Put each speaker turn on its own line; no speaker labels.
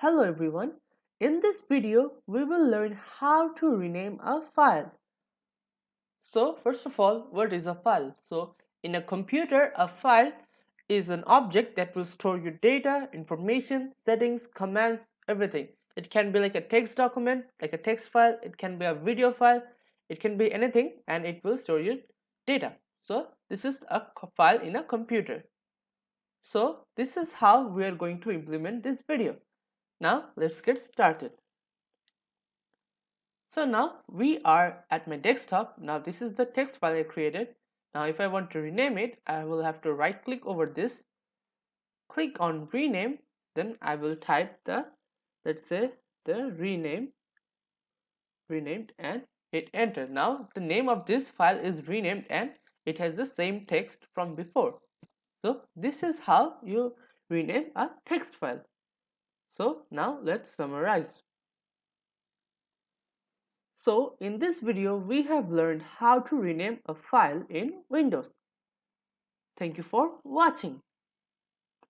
Hello everyone. In this video, we will learn how to rename a file. So first of all, what is a file? So in a computer, a file is an object that will store your data, information, settings, commands, everything. It can be like a text document, like a text file. It can be a video file. It can be anything and it will store your data. So this is a file in a computer. So this is how we are going to implement this video. Now let's get started. So now we are at my desktop. Now this is the text file I created. Now if I want to rename it, I will have to right click over this, click on rename, then I will type the, let's say, the renamed and hit enter. Now the name of this file is renamed and it has the same text from before. So this is how you rename a text file. So now let's summarize. So in this video, we have learned how to rename a file in Windows. Thank you for watching.